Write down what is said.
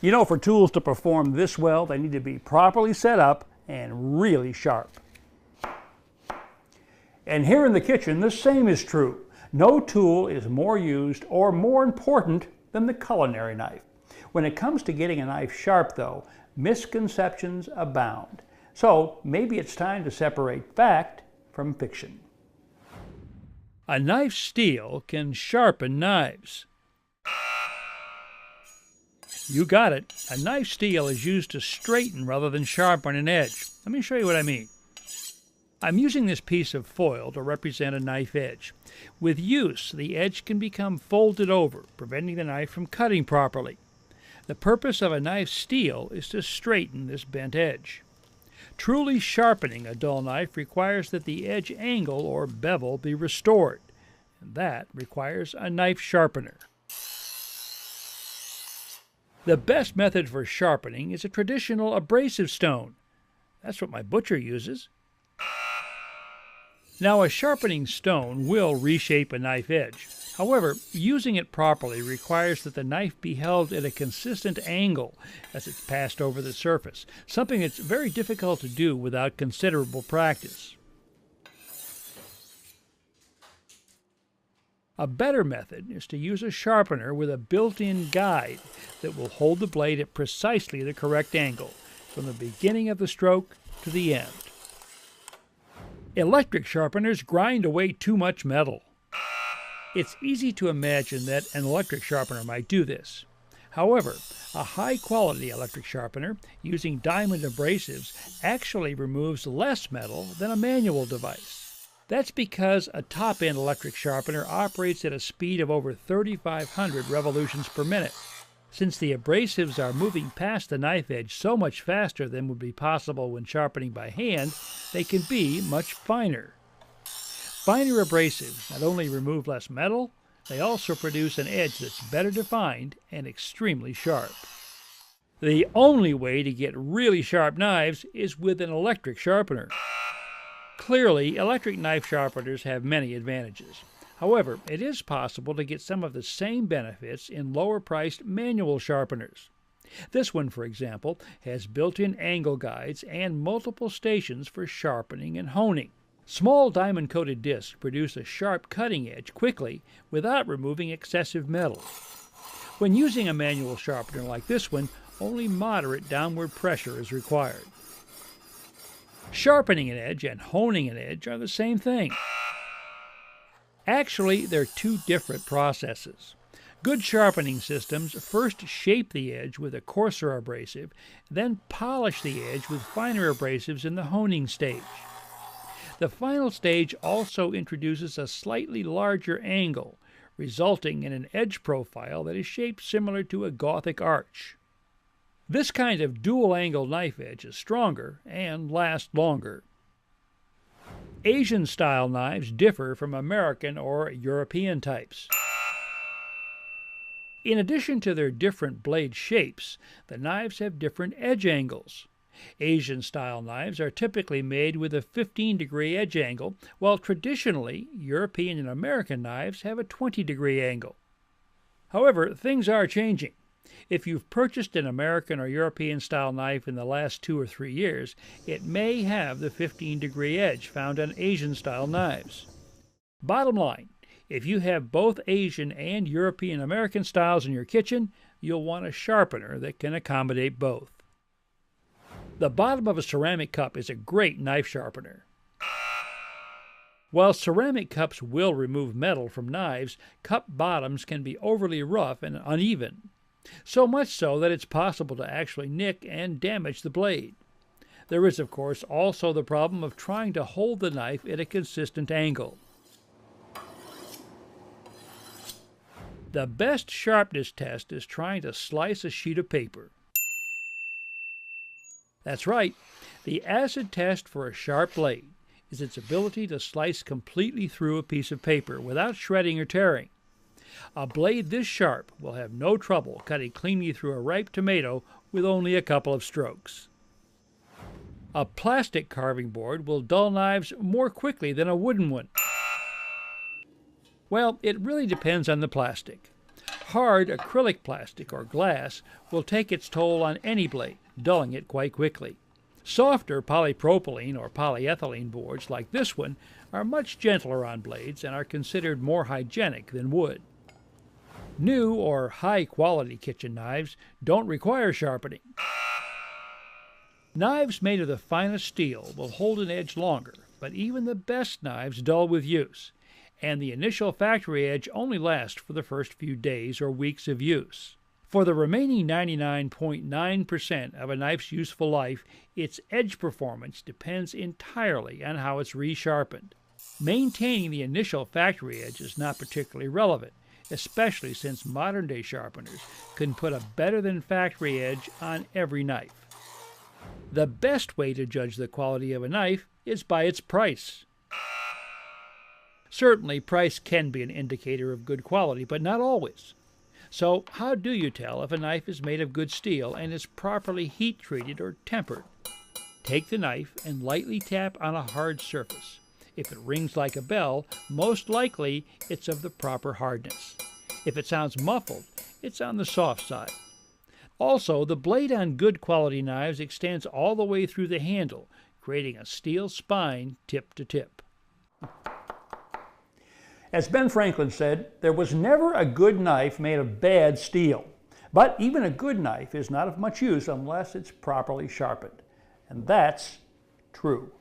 You know, for tools to perform this well, they need to be properly set up and really sharp. And here in the kitchen, the same is true. No tool is more used or more important than the culinary knife. When it comes to getting a knife sharp, though, misconceptions abound. So maybe it's time to separate fact from fiction. A knife steel can sharpen knives. You got it. A knife steel is used to straighten rather than sharpen an edge. Let me show you what I mean. I'm using this piece of foil to represent a knife edge. With use, the edge can become folded over, preventing the knife from cutting properly. The purpose of a knife steel is to straighten this bent edge. Truly sharpening a dull knife requires that the edge angle or bevel be restored, and that requires a knife sharpener. The best method for sharpening is a traditional abrasive stone. That's what my butcher uses. Now, a sharpening stone will reshape a knife edge. However, using it properly requires that the knife be held at a consistent angle as it's passed over the surface, something that's very difficult to do without considerable practice. A better method is to use a sharpener with a built-in guide that will hold the blade at precisely the correct angle, from the beginning of the stroke to the end. Electric sharpeners grind away too much metal. It's easy to imagine that an electric sharpener might do this. However, a high-quality electric sharpener using diamond abrasives actually removes less metal than a manual device. That's because a top-end electric sharpener operates at a speed of over 3,500 revolutions per minute. Since the abrasives are moving past the knife edge so much faster than would be possible when sharpening by hand, they can be much finer. Finer abrasives not only remove less metal, they also produce an edge that's better defined and extremely sharp. The only way to get really sharp knives is with an electric sharpener. Clearly, electric knife sharpeners have many advantages. However, it is possible to get some of the same benefits in lower-priced manual sharpeners. This one, for example, has built-in angle guides and multiple stations for sharpening and honing. Small diamond-coated discs produce a sharp cutting edge quickly without removing excessive metal. When using a manual sharpener like this one, only moderate downward pressure is required. Sharpening an edge and honing an edge are the same thing. Actually, they're two different processes. Good sharpening systems first shape the edge with a coarser abrasive, then polish the edge with finer abrasives in the honing stage. The final stage also introduces a slightly larger angle, resulting in an edge profile that is shaped similar to a Gothic arch. This kind of dual-angle knife edge is stronger and lasts longer. Asian-style knives differ from American or European types. In addition to their different blade shapes, the knives have different edge angles. Asian-style knives are typically made with a 15-degree edge angle, while traditionally, European and American knives have a 20-degree angle. However, things are changing. If you've purchased an American or European-style knife in the last 2 or 3 years, it may have the 15-degree edge found on Asian-style knives. Bottom line, if you have both Asian and European-American styles in your kitchen, you'll want a sharpener that can accommodate both. The bottom of a ceramic cup is a great knife sharpener. While ceramic cups will remove metal from knives, cup bottoms can be overly rough and uneven. So much so that it's possible to actually nick and damage the blade. There is, of course, also the problem of trying to hold the knife at a consistent angle. The best sharpness test is trying to slice a sheet of paper. That's right, the acid test for a sharp blade is its ability to slice completely through a piece of paper without shredding or tearing. A blade this sharp will have no trouble cutting cleanly through a ripe tomato with only a couple of strokes. A plastic carving board will dull knives more quickly than a wooden one. Well, it really depends on the plastic. Hard acrylic plastic or glass will take its toll on any blade, dulling it quite quickly. Softer polypropylene or polyethylene boards like this one are much gentler on blades and are considered more hygienic than wood. New or high-quality kitchen knives don't require sharpening. Knives made of the finest steel will hold an edge longer, but even the best knives dull with use, and the initial factory edge only lasts for the first few days or weeks of use. For the remaining 99.9% of a knife's useful life, its edge performance depends entirely on how it's resharpened. Maintaining the initial factory edge is not particularly relevant, especially since modern-day sharpeners can put a better-than-factory edge on every knife. The best way to judge the quality of a knife is by its price. Certainly, price can be an indicator of good quality, but not always. So, how do you tell if a knife is made of good steel and is properly heat-treated or tempered? Take the knife and lightly tap on a hard surface. If it rings like a bell, most likely it's of the proper hardness. If it sounds muffled, it's on the soft side. Also, the blade on good quality knives extends all the way through the handle, creating a steel spine tip to tip. As Ben Franklin said, there was never a good knife made of bad steel. But even a good knife is not of much use unless it's properly sharpened. And that's true.